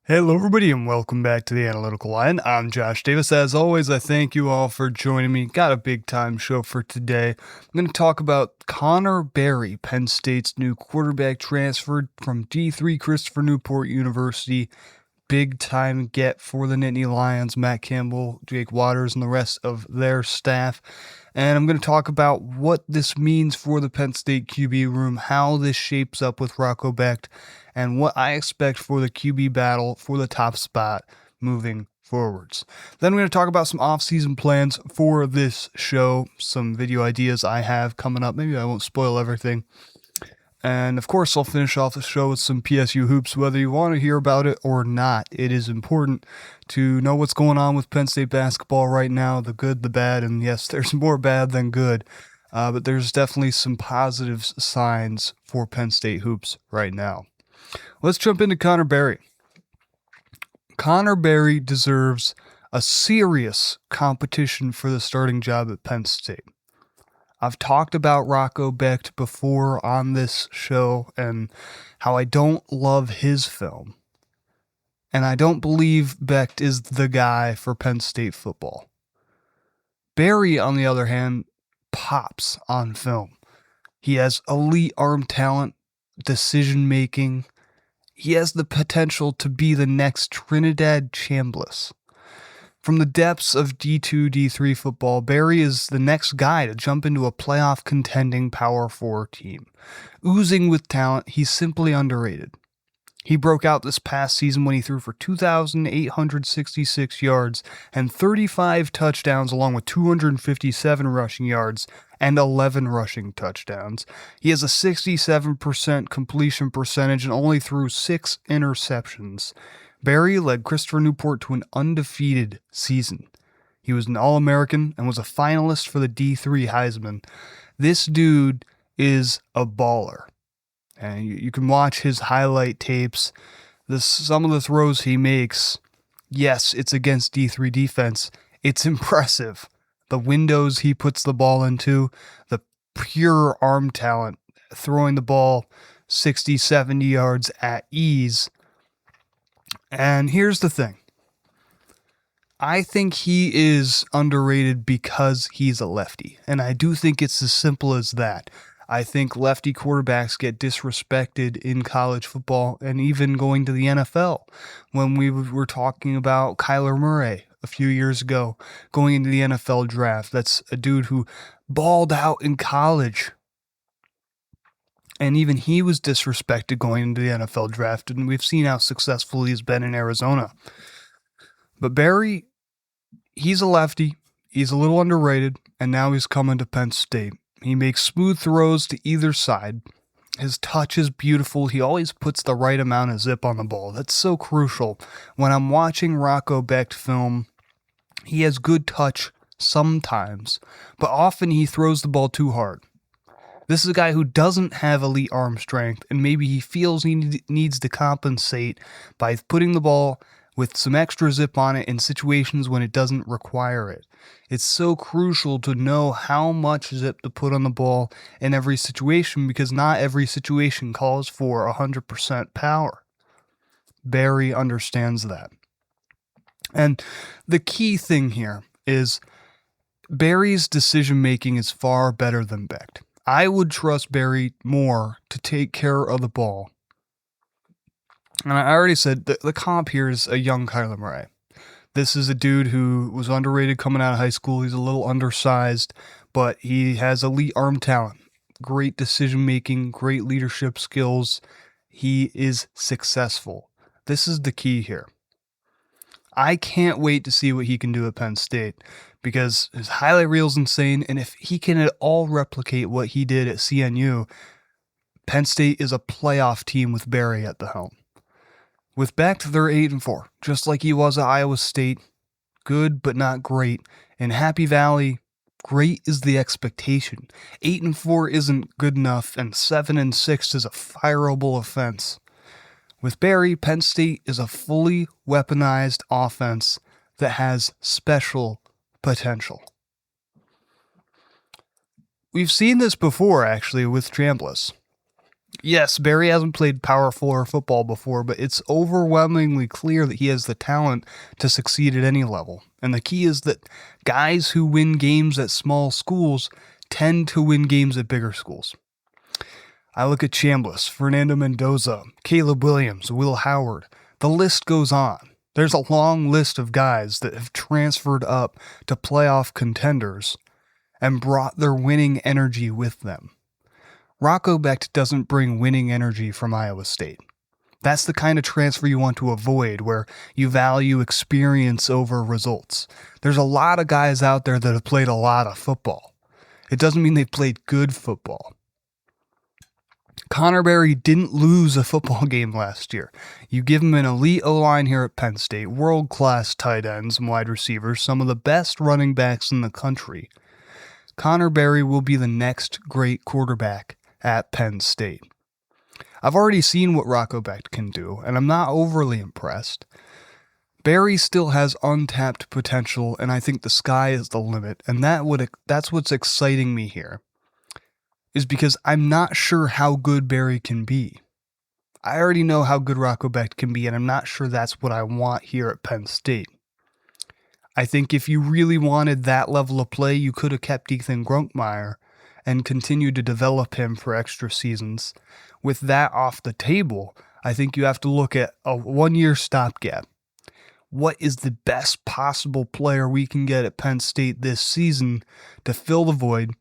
Hello, everybody, and welcome back to the Analytical Line. I'm Josh Davis. As always, I thank you all for joining me. Got a big time show for today. I'm going to talk about Connor Berry, Penn State's new quarterback transferred from D3 Christopher Newport University. Big time get for the Nittany Lions, Matt Campbell, Jake Waters, and the rest of their staff. And I'm going to talk about what this means for the Penn State QB room, how this shapes up with Rocco Becht, and what I expect for the QB battle for the top spot moving forwards. Then we're going to talk about some off-season plans for this show, some video ideas I have coming up. Maybe I won't spoil everything. And of course, I'll finish off the show with some PSU Hoops, whether you want to hear about it or not. It is important to know what's going on with Penn State basketball right now, the good, the bad, and yes, there's more bad than good. But there's definitely some positive signs for Penn State Hoops right now. Let's jump into Connor Berry. Connor Berry deserves a serious competition for the starting job at Penn State. I've talked about Rocco Becht before on this show and how I don't love his film. And I don't believe Becht is the guy for Penn State football. Berry, on the other hand, pops on film. He has elite arm talent, decision-making. He has the potential to be the next Trinidad Chambliss. From the depths of D2, D3 football, Berry is the next guy to jump into a playoff contending Power 4 team. Oozing with talent, he's simply underrated. He broke out this past season when he threw for 2,866 yards and 35 touchdowns along with 257 rushing yards and 11 rushing touchdowns. He has a 67% completion percentage and only threw 6 interceptions. Berry led Christopher Newport to an undefeated season. He was an All-American and was a finalist for the D3 Heisman. This dude is a baller. And you can watch his highlight tapes. Some of the throws he makes, yes, it's against D3 defense. It's impressive. The windows he puts the ball into, the pure arm talent, throwing the ball 60, 70 yards at ease. And here's the thing. I think he is underrated because he's a lefty. And I do think it's as simple as that. I think lefty quarterbacks get disrespected in college football and even going to the NFL. When we were talking about Kyler Murray a few years ago, going into the NFL draft, that's a dude who balled out in college. And even he was disrespected going into the NFL draft, and we've seen how successful he's been in Arizona. But Berry, he's a lefty, he's a little underrated, and now he's coming to Penn State. He makes smooth throws to either side. His touch is beautiful. He always puts the right amount of zip on the ball. That's so crucial. When I'm watching Rocco Becht film, he has good touch sometimes, but often he throws the ball too hard. This is a guy who doesn't have elite arm strength, and maybe he feels he needs to compensate by putting the ball with some extra zip on it in situations when it doesn't require it. It's so crucial to know how much zip to put on the ball in every situation because not every situation calls for 100% power. Berry understands that. And the key thing here is Berry's decision-making is far better than Becht. I would trust Berry more to take care of the ball. And I already said the comp here is a young Kyler Murray. This is a dude who was underrated coming out of high school. He's a little undersized, but he has elite arm talent, great decision-making, great leadership skills. He is successful. This is the key here. I can't wait to see what he can do at Penn State because his highlight reel is insane, and if he can at all replicate what he did at CNU, Penn State is a playoff team with Berry at the helm. With Becht, they're 8-4, just like he was at Iowa State. Good, but not great. In Happy Valley, great is the expectation. 8-4 isn't good enough, and 7-6 is a fireable offense. With Berry, Penn State is a fully weaponized offense that has special potential. We've seen this before, actually, with Chambliss. Yes, Barry hasn't played power floor football before, but it's overwhelmingly clear that he has the talent to succeed at any level. And the key is that guys who win games at small schools tend to win games at bigger schools. I look at Chambliss, Fernando Mendoza, Caleb Williams, Will Howard. The list goes on. There's a long list of guys that have transferred up to playoff contenders and brought their winning energy with them. Rocco Becht doesn't bring winning energy from Iowa State. That's the kind of transfer you want to avoid, where you value experience over results. There's a lot of guys out there that have played a lot of football. It doesn't mean they've played good football. Connor Berry didn't lose a football game last year. You give him an elite O-line here at Penn State, world-class tight ends and wide receivers, some of the best running backs in the country. Connor Berry will be the next great quarterback at Penn State. I've already seen what Rocco Becht can do, and I'm not overly impressed. Berry still has untapped potential, and I think the sky is the limit, and that's what's exciting me here, is because I'm not sure how good Berry can be. I already know how good Rocco Becht can be, and I'm not sure that's what I want here at Penn State. I think if you really wanted that level of play, you could have kept Ethan Grunkmeyer and continued to develop him for extra seasons. With that off the table, I think you have to look at a one-year stopgap. What is the best possible player we can get at Penn State this season to fill the void?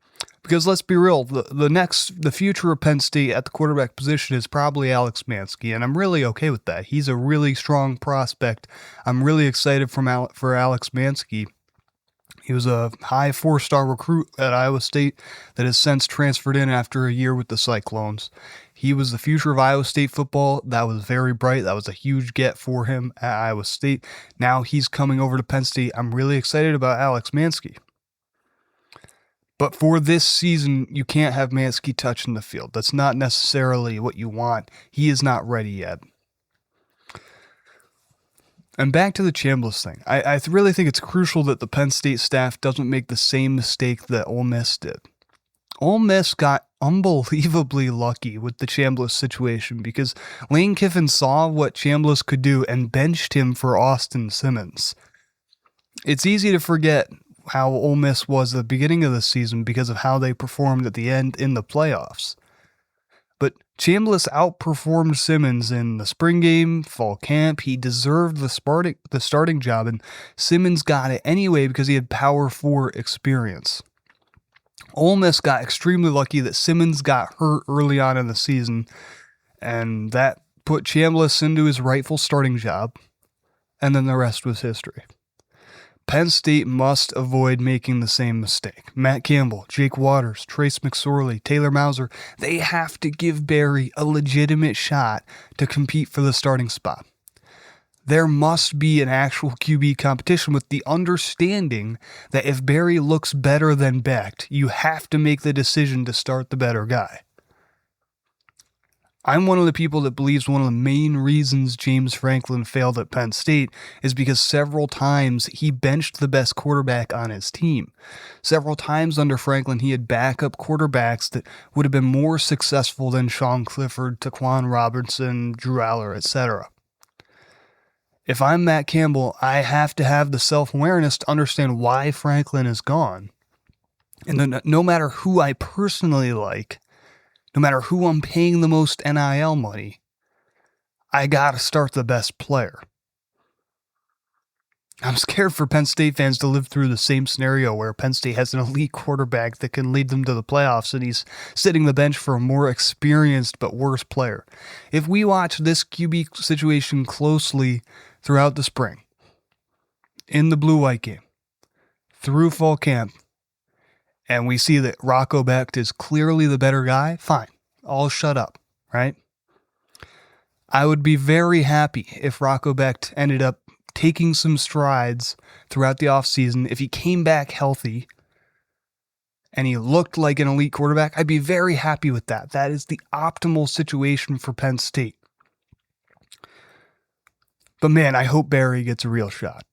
Because let's be real, the future of Penn State at the quarterback position is probably Alex Mansky, and I'm really okay with that. He's a really strong prospect. I'm really excited for Alex Mansky. He was a high 4-star recruit at Iowa State that has since transferred in after a year with the Cyclones. He was the future of Iowa State football. That was very bright. That was a huge get for him at Iowa State. Now he's coming over to Penn State. I'm really excited about Alex Mansky. But for this season, you can't have Mansky touching the field. That's not necessarily what you want. He is not ready yet. And back to the Chambliss thing. I really think it's crucial that the Penn State staff doesn't make the same mistake that Ole Miss did. Ole Miss got unbelievably lucky with the Chambliss situation because Lane Kiffin saw what Chambliss could do and benched him for Austin Simmons. It's easy to forget how Ole Miss was at the beginning of the season because of how they performed at the end in the playoffs. But Chambliss outperformed Simmons in the spring game, fall camp. He deserved the starting job, and Simmons got it anyway because he had Power 4 experience. Ole Miss got extremely lucky that Simmons got hurt early on in the season, and that put Chambliss into his rightful starting job, and then the rest was history. Penn State must avoid making the same mistake. Matt Campbell, Jake Waters, Trace McSorley, Taylor Mauser, they have to give Berry a legitimate shot to compete for the starting spot. There must be an actual QB competition with the understanding that if Berry looks better than Becht, you have to make the decision to start the better guy. I'm one of the people that believes one of the main reasons James Franklin failed at Penn State is because several times he benched the best quarterback on his team. Several times under Franklin, he had backup quarterbacks that would have been more successful than Sean Clifford, Taquan Robertson, Drew Aller, etc. If I'm Matt Campbell, I have to have the self-awareness to understand why Franklin is gone. And then no matter who I personally like, no matter who I'm paying the most NIL money, I gotta start the best player. I'm scared for Penn State fans to live through the same scenario where Penn State has an elite quarterback that can lead them to the playoffs and he's sitting the bench for a more experienced but worse player. If we watch this QB situation closely throughout the spring, in the blue-white game, through fall camp, and we see that Rocco Becht is clearly the better guy, fine. I'll shut up, right? I would be very happy if Rocco Becht ended up taking some strides throughout the offseason. If he came back healthy and he looked like an elite quarterback, I'd be very happy with that. That is the optimal situation for Penn State. But man, I hope Berry gets a real shot,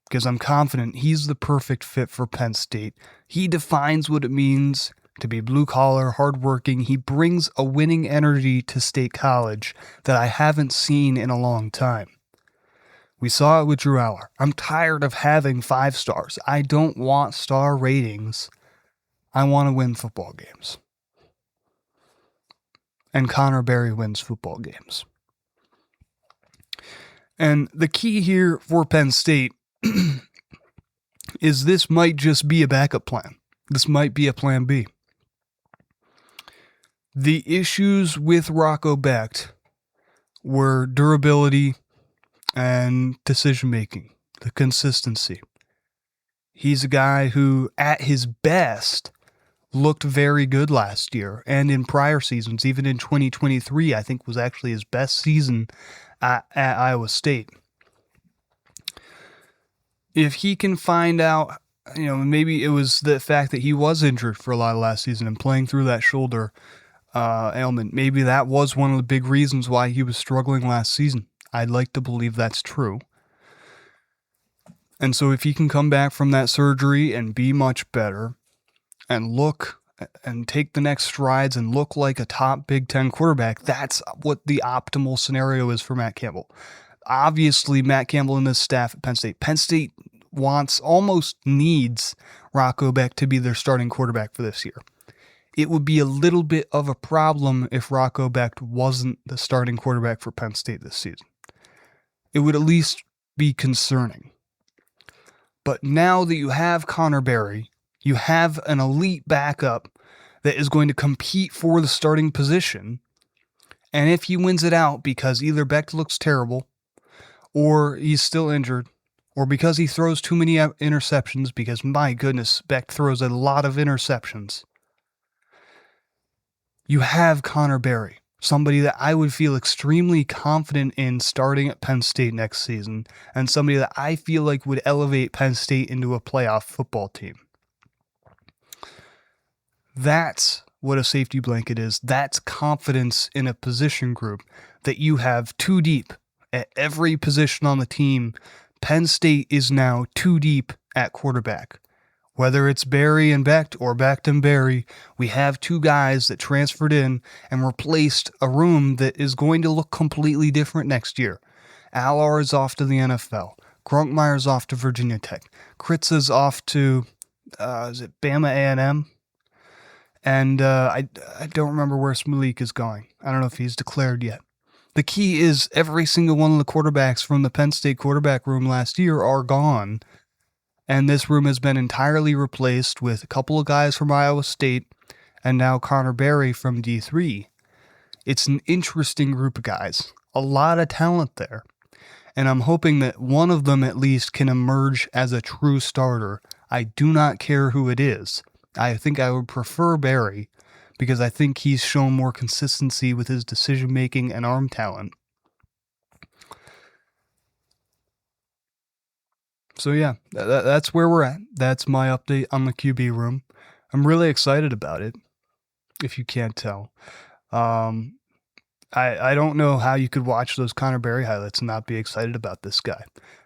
because I'm confident he's the perfect fit for Penn State. He defines what it means to be blue-collar, hardworking. He brings a winning energy to State College that I haven't seen in a long time. We saw it with Drew Aller. I'm tired of having 5 stars. I don't want star ratings. I want to win football games. And Connor Berry wins football games. And the key here for Penn State is this might just be a backup plan. This might be a plan B. The issues with Rocco Becht were durability and decision-making, the consistency. He's a guy who, at his best, looked very good last year and in prior seasons, even in 2023, I think was actually his best season at Iowa State. If he can find out, maybe it was the fact that he was injured for a lot of last season and playing through that shoulder ailment. Maybe that was one of the big reasons why he was struggling last season. I'd like to believe that's true. And so if he can come back from that surgery and be much better and look and take the next strides and look like a top Big Ten quarterback, that's what the optimal scenario is for Matt Campbell. Obviously, Matt Campbell and his staff at Penn State almost needs Rocco Becht to be their starting quarterback for this year. It would be a little bit of a problem if Rocco Becht wasn't the starting quarterback for Penn State this season. It would at least be concerning. But now that you have Connor Berry, you have an elite backup that is going to compete for the starting position, and if he wins it out because either Becht looks terrible, or he's still injured, or because he throws too many interceptions, because my goodness, Becht throws a lot of interceptions, you have Connor Berry, somebody that I would feel extremely confident in starting at Penn State next season, and somebody that I feel like would elevate Penn State into a playoff football team. That's what a safety blanket is. That's confidence in a position group that you have too deep at every position on the team. Penn State is now too deep at quarterback. Whether it's Berry and Becht or Becht and Berry, we have 2 guys that transferred in and replaced a room that is going to look completely different next year. Aller is off to the NFL. Grunkmeyer's off to Virginia Tech. Kritza's off to, Bama A&M? And I don't remember where Smolik is going. I don't know if he's declared yet. The key is every single one of the quarterbacks from the Penn State quarterback room last year are gone. And this room has been entirely replaced with a couple of guys from Iowa State and now Connor Berry from D3. It's an interesting group of guys. A lot of talent there. And I'm hoping that one of them at least can emerge as a true starter. I do not care who it is. I think I would prefer Berry because I think he's shown more consistency with his decision-making and arm talent. So yeah, that's where we're at. That's my update on the QB room. I'm really excited about it, if you can't tell. I don't know how you could watch those Connor Berry highlights and not be excited about this guy.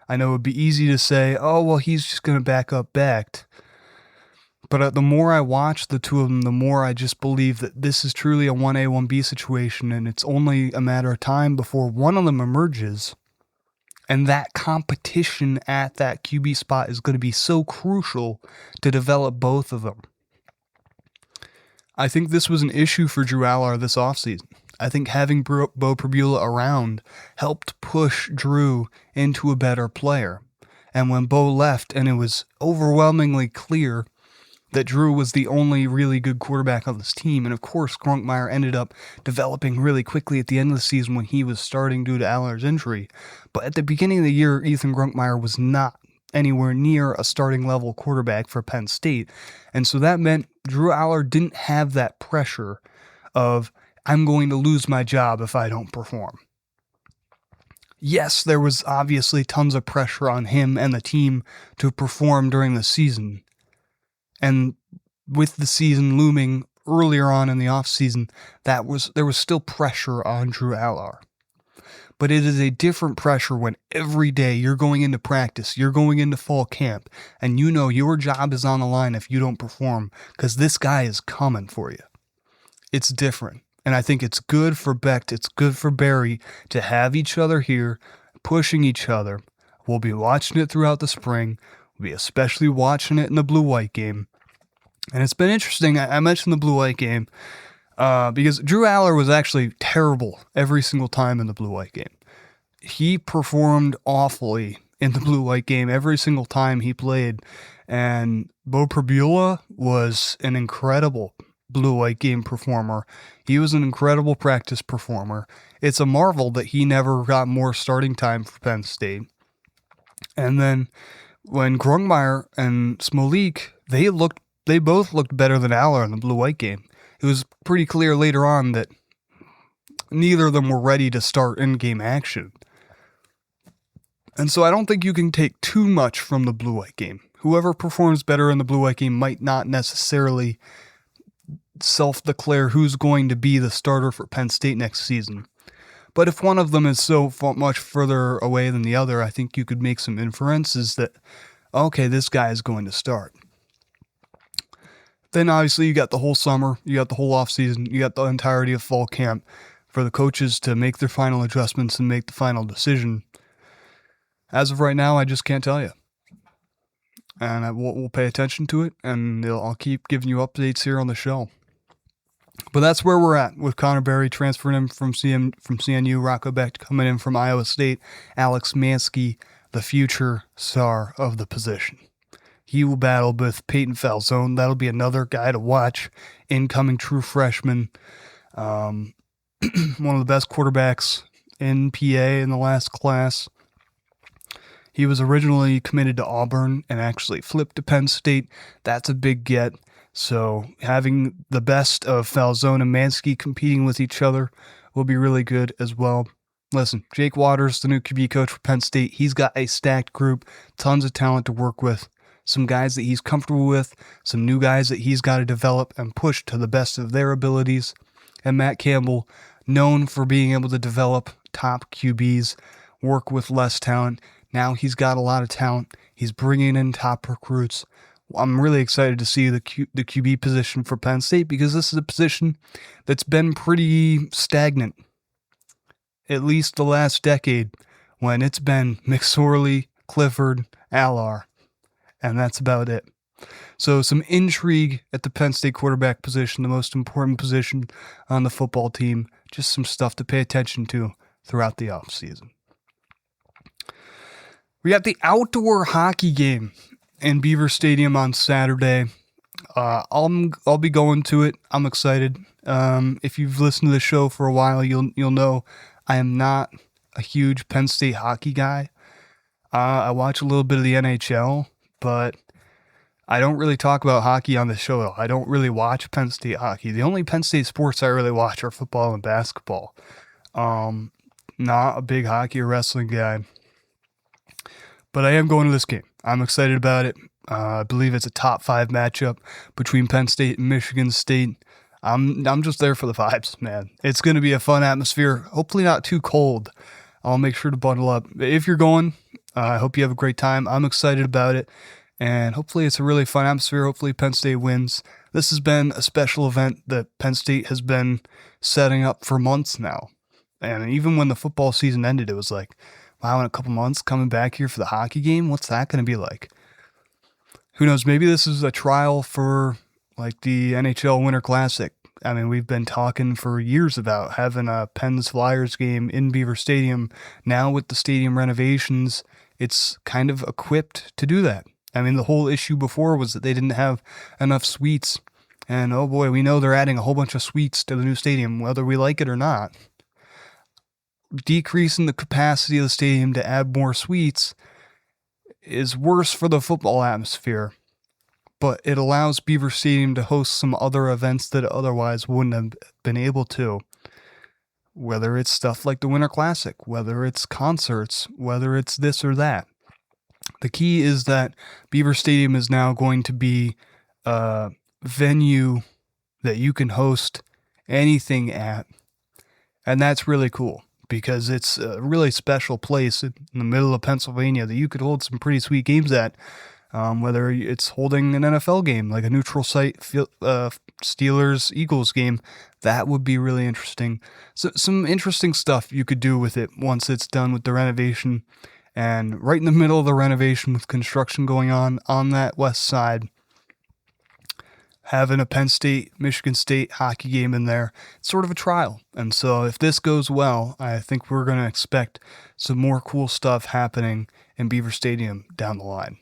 I know it would be easy to say, oh, well, he's just going to back up Becht. But the more I watch the 2 of them, the more I just believe that this is truly a 1A, 1B situation, and it's only a matter of time before one of them emerges. And that competition at that QB spot is going to be so crucial to develop both of them. I think this was an issue for Drew Aller this offseason. I think having Bo Pribula around helped push Drew into a better player. And when Bo left, and it was overwhelmingly clear that Drew was the only really good quarterback on this team, and of course Grunkmeyer ended up developing really quickly at the end of the season when he was starting due to Aller's injury. But at the beginning of the year, Ethan Grunkmeyer was not anywhere near a starting level quarterback for Penn State. And so that meant Drew Aller didn't have that pressure of, I'm going to lose my job if I don't perform. Yes, there was obviously tons of pressure on him and the team to perform during the season. And with the season looming earlier on in the offseason, there was still pressure on Drew Aller. but it is a different pressure when every day you're going into practice, you're going into fall camp, and you know your job is on the line if you don't perform because this guy is coming for you. It's different. And I think it's good for Becht, it's good for Barry to have each other here, pushing each other. We'll be watching it throughout the spring. We'll be especially watching it in the blue-white game. And it's been interesting. I mentioned the blue-white game because Drew Aller was actually terrible every single time in the blue-white game. He performed awfully in the blue-white game every single time he played. And Bo Prabula was an incredible blue-white game performer. He was an incredible practice performer. It's a marvel that he never got more starting time for Penn State. And then when Grungmeyer and Smolik, they both looked better than Aller in the blue-white game. It was pretty clear later on that neither of them were ready to start in-game action. And so I don't think you can take too much from the blue-white game. Whoever performs better in the blue-white game might not necessarily self-declare who's going to be the starter for Penn State next season. But if one of them is so much further away than the other, I think you could make some inferences that, okay, this guy is going to start. Then obviously you got the whole summer, you got the whole offseason, you got the entirety of fall camp for the coaches to make their final adjustments and make the final decision. As of right now, I just can't tell you. And we'll pay attention to it, and I'll keep giving you updates here on the show. But that's where we're at with Connor Berry transferring him from CNU, Rocco Becht coming in from Iowa State, Alex Mansky, the future star of the position. He will battle with Peyton Falzone. That'll be another guy to watch. Incoming true freshman. One of the best quarterbacks in PA in the last class. He was originally committed to Auburn and actually flipped to Penn State. That's a big get. So having the best of Falzone and Mansky competing with each other will be really good as well. Listen, Jake Waters, the new QB coach for Penn State, he's got a stacked group, tons of talent to work with, some guys that he's comfortable with, some new guys that he's got to develop and push to the best of their abilities. And Matt Campbell, known for being able to develop top QBs, work with less talent. Now he's got a lot of talent. He's bringing in top recruits. I'm really excited to see the QB position for Penn State because this is a position that's been pretty stagnant, at least the last decade, when it's been McSorley, Clifford, Allar, and that's about it. So some intrigue at the Penn State quarterback position, the most important position on the football team, just some stuff to pay attention to throughout the offseason. We got the outdoor hockey game in Beaver Stadium on Saturday. I'll be going to it. I'm excited. If you've listened to the show for a while, you'll know I am not a huge Penn State hockey guy. I watch a little bit of the NHL, but I don't really talk about hockey on the show. I don't really watch Penn State hockey. The only Penn State sports I really watch are football and basketball. Not a big hockey or wrestling guy. But I am going to this game. I'm excited about it. I believe it's a top 5 matchup between Penn State and Michigan State. I'm just there for the vibes, man. It's going to be a fun atmosphere. Hopefully not too cold. I'll make sure to bundle up. If you're going, I hope you have a great time. I'm excited about it. And hopefully it's a really fun atmosphere. Hopefully Penn State wins. This has been a special event that Penn State has been setting up for months now. And even when the football season ended, it was like, wow, in a couple months coming back here for the hockey game, what's that going to be like? Who knows? Maybe this is a trial for like the NHL Winter Classic. I mean, we've been talking for years about having a Penn's Flyers game in Beaver Stadium. Now with the stadium renovations, it's kind of equipped to do that. I mean, the whole issue before was that they didn't have enough suites. And oh boy, we know they're adding a whole bunch of suites to the new stadium, whether we like it or not. Decreasing the capacity of the stadium to add more suites is worse for the football atmosphere, but it allows Beaver Stadium to host some other events that it otherwise wouldn't have been able to, whether it's stuff like the Winter Classic, whether it's concerts, whether it's this or that. The key is that Beaver Stadium is now going to be a venue that you can host anything at, and that's really cool. because it's a really special place in the middle of Pennsylvania that you could hold some pretty sweet games at. Whether it's holding an NFL game, like a neutral site Steelers-Eagles game, that would be really interesting. So some interesting stuff you could do with it once it's done with the renovation. And right in the middle of the renovation with construction going on that west side, having a Penn State, Michigan State hockey game in there, it's sort of a trial. And so if this goes well, I think we're going to expect some more cool stuff happening in Beaver Stadium down the line.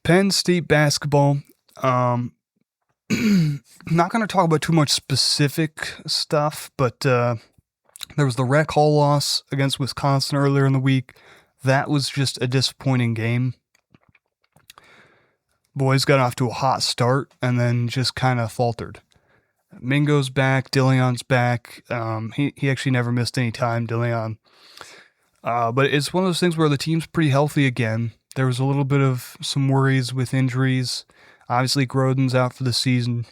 Penn State basketball, not going to talk about too much specific stuff, but there was the Rec Hall loss against Wisconsin earlier in the week. That was just a disappointing game. Boys got off to a hot start and then just kind of faltered. Mingo's back, Dillion's back. He actually never missed any time, Dillion. But it's one of those things where the team's pretty healthy again. There was a little bit of some worries with injuries. Obviously, Groden's out for the season.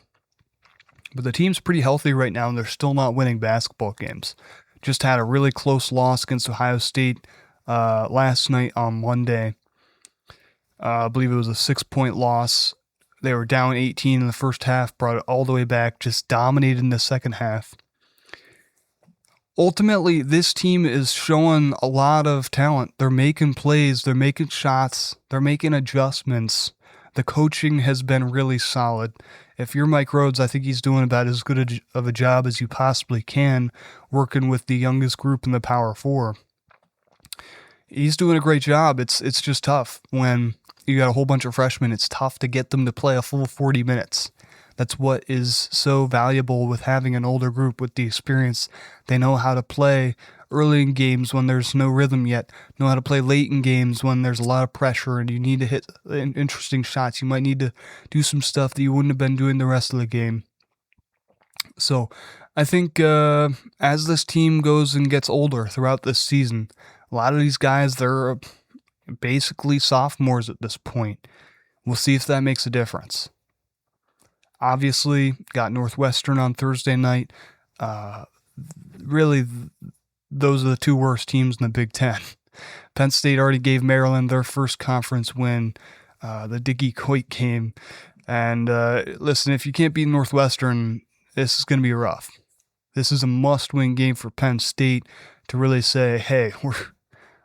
But the team's pretty healthy right now, and they're still not winning basketball games. Just had a really close loss against Ohio State last night on Monday. I believe it was a 6-point loss. They were down 18 in the first half, brought it all the way back, just dominated in the second half. Ultimately, this team is showing a lot of talent. They're making plays, they're making shots, they're making adjustments. The coaching has been really solid. If you're Mike Rhoades, I think he's doing about as good of a job as you possibly can working with the youngest group in the Power Four. He's doing a great job. It's just tough when you got a whole bunch of freshmen. It's tough to get them to play a full 40 minutes. That's what is so valuable with having an older group with the experience. They know how to play early in games when there's no rhythm yet, know how to play late in games when there's a lot of pressure and you need to hit interesting shots. You might need to do some stuff that you wouldn't have been doing the rest of the game. So I think as this team goes and gets older throughout this season, a lot of these guys, they're basically sophomores at this point. We'll see if that makes a difference. Obviously, got Northwestern on Thursday night. Really, those are the two worst teams in the Big Ten. Penn State already gave Maryland their first conference win, the Diggy Coit game. And listen, if you can't beat Northwestern, this is going to be rough. This is a must-win game for Penn State to really say, hey,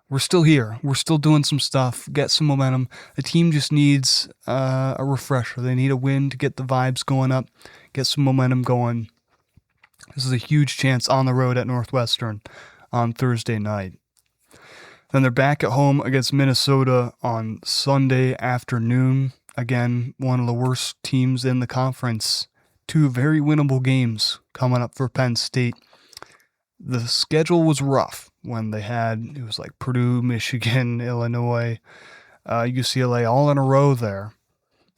we're still here. We're still doing some stuff. Get some momentum. The team just needs a refresher. They need a win to get the vibes going up, get some momentum going. This is a huge chance on the road at Northwestern on Thursday night. Then they're back at home against Minnesota on Sunday afternoon. Again, one of the worst teams in the conference. Two very winnable games coming up for Penn State. The schedule was rough when they had, it was like Purdue, Michigan, Illinois, UCLA all in a row there.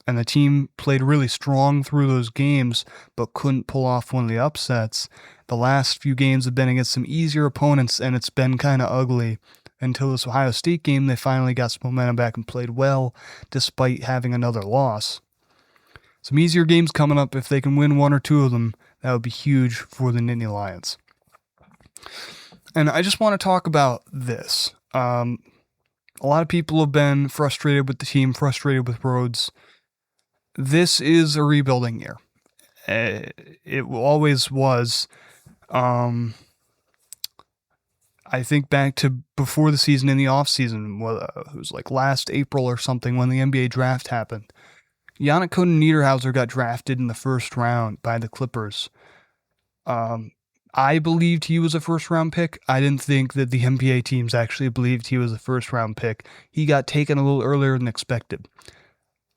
And the team played really strong through those games, but couldn't pull off one of the upsets. The last few games have been against some easier opponents, and it's been kind of ugly. Until this Ohio State game, they finally got some momentum back and played well, despite having another loss. Some easier games coming up. If they can win one or two of them, that would be huge for the Nittany Lions. And I just want to talk about this. A lot of people have been frustrated with the team, frustrated with Rhoades. This is a rebuilding year. It always was. I think back to before the season, in the offseason, it was like last April or something when the NBA draft happened. Yannick Niederhauser got drafted in the first round by the Clippers. I believed he was a first-round pick. I didn't think that the NBA teams actually believed he was a first-round pick. He got taken a little earlier than expected.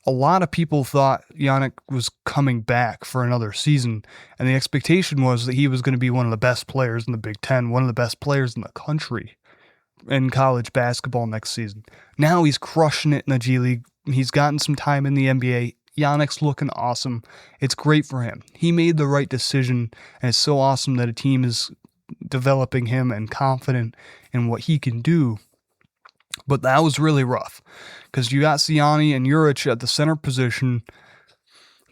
A lot of people thought Yannick was coming back for another season, and the expectation was that he was going to be one of the best players in the Big Ten, one of the best players in the country in college basketball next season. Now he's crushing it in the G League. He's gotten some time in the NBA. Yannick's looking awesome. It's great for him. He made the right decision, and it's so awesome that a team is developing him and confident in what he can do. But that was really rough, because you got Siani and Juric at the center position.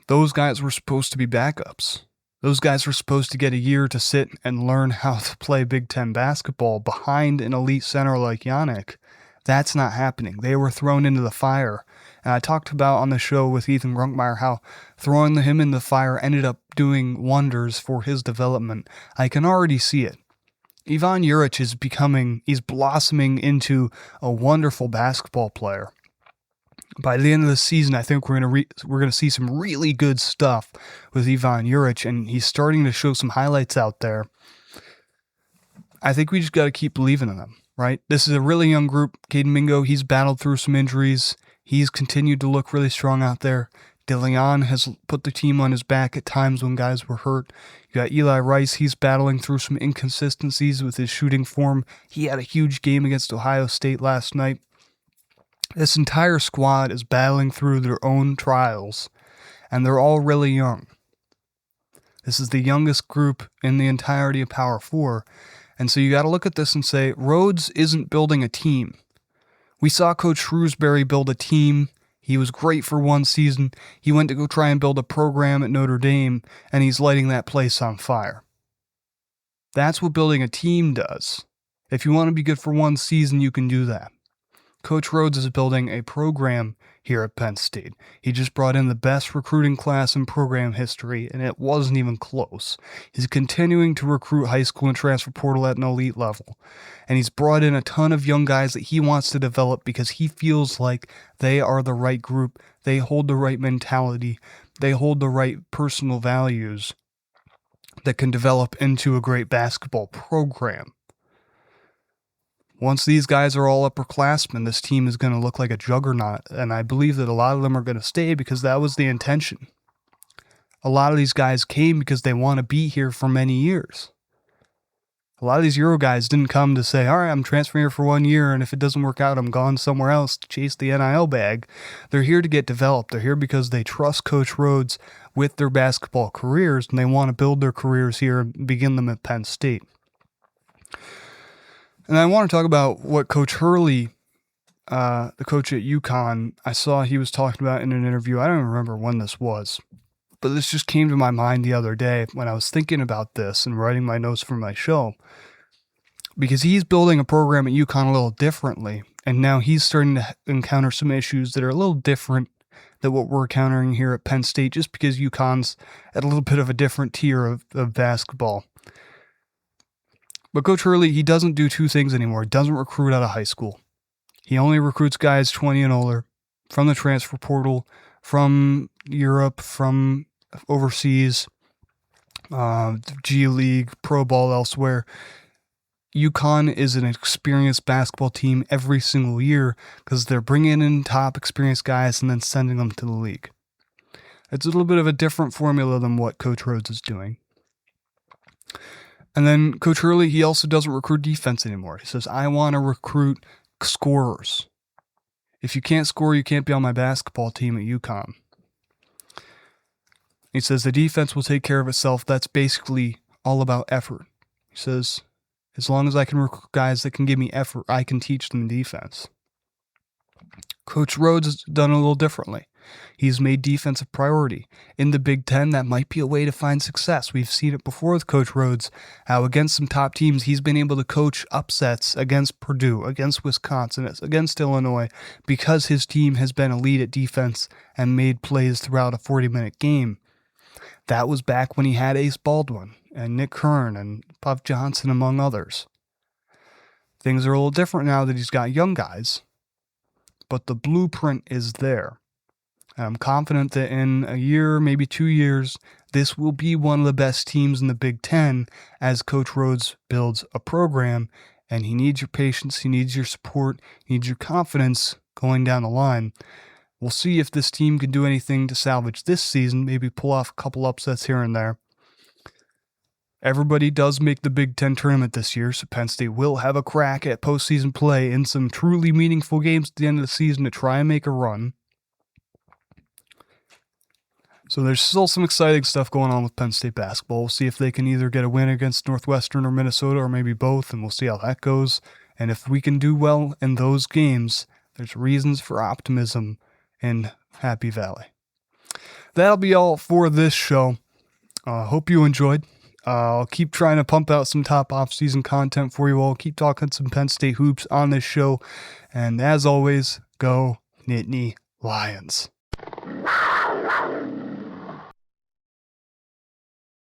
Those guys were supposed to be backups. Those guys were supposed to get a year to sit and learn how to play Big Ten basketball behind an elite center like Yannick. That's not happening. They were thrown into the fire. And I talked about on the show with Ethan Grunkmeyer how throwing him in the fire ended up doing wonders for his development. I can already see it. Ivan Juric he's blossoming into a wonderful basketball player. By the end of the season, I think we're gonna see some really good stuff with Ivan Juric, and he's starting to show some highlights out there. I think we just got to keep believing in them, right? This is a really young group. Caden Mingo, he's battled through some injuries. He's continued to look really strong out there. DeLeon has put the team on his back at times when guys were hurt. You got Eli Rice, he's battling through some inconsistencies with his shooting form. He had a huge game against Ohio State last night. This entire squad is battling through their own trials, and they're all really young. This is the youngest group in the entirety of Power 4, and so you got to look at this and say, Rhoades isn't building a team. We saw Coach Shrewsbury build a team. He was great for one season. He went to go try and build a program at Notre Dame, and he's lighting that place on fire. That's what building a team does. If you want to be good for one season, you can do that. Coach Rhoades is building a program here at Penn State. He just brought in the best recruiting class in program history, and it wasn't even close. He's continuing to recruit high school and transfer portal at an elite level. And he's brought in a ton of young guys that he wants to develop because he feels like they are the right group. They hold the right mentality. They hold the right personal values that can develop into a great basketball program. Once these guys are all upperclassmen, this team is going to look like a juggernaut, and I believe that a lot of them are going to stay because that was the intention. A lot of these guys came because they want to be here for many years. A lot of these Euro guys didn't come to say, all right, I'm transferring here for 1 year, and if it doesn't work out, I'm gone somewhere else to chase the NIL bag. They're here to get developed. They're here because they trust Coach Rhoades with their basketball careers, and they want to build their careers here and begin them at Penn State. And I want to talk about what Coach Hurley, the coach at UConn, I saw he was talking about in an interview. I don't even remember when this was, but this just came to my mind the other day when I was thinking about this and writing my notes for my show. Because he's building a program at UConn a little differently, and now he's starting to encounter some issues that are a little different than what we're encountering here at Penn State, just because UConn's at a little bit of a different tier of basketball. But Coach Hurley, he doesn't do two things anymore. He doesn't recruit out of high school. He only recruits guys 20 and older from the transfer portal, from Europe, from overseas, G League, Pro Ball, elsewhere. UConn is an experienced basketball team every single year because they're bringing in top experienced guys and then sending them to the league. It's a little bit of a different formula than what Coach Rhoades is doing. And then Coach Hurley, he also doesn't recruit defense anymore. He says, I want to recruit scorers. If you can't score, you can't be on my basketball team at UConn. He says the defense will take care of itself. That's basically all about effort. He says, as long as I can recruit guys that can give me effort, I can teach them defense. Coach Rhoades has done it a little differently. He's made defense a priority. In the Big Ten, that might be a way to find success. We've seen it before with Coach Rhoades, how against some top teams, he's been able to coach upsets against Purdue, against Wisconsin, against Illinois, because his team has been elite at defense and made plays throughout a 40-minute game. That was back when he had Ace Baldwin and Nick Kern and Puff Johnson, among others. Things are a little different now that he's got young guys, but the blueprint is there. And I'm confident that in a year, maybe 2 years, this will be one of the best teams in the Big Ten as Coach Rhoades builds a program, and he needs your patience, he needs your support, he needs your confidence going down the line. We'll see if this team can do anything to salvage this season, maybe pull off a couple upsets here and there. Everybody does make the Big Ten tournament this year, so Penn State will have a crack at postseason play in some truly meaningful games at the end of the season to try and make a run. So there's still some exciting stuff going on with Penn State basketball. We'll see if they can either get a win against Northwestern or Minnesota, or maybe both, and we'll see how that goes. And if we can do well in those games, there's reasons for optimism in Happy Valley. That'll be all for this show. Hope you enjoyed. I'll keep trying to pump out some top off-season content for you all. Keep talking some Penn State hoops on this show. And as always, go Nittany Lions.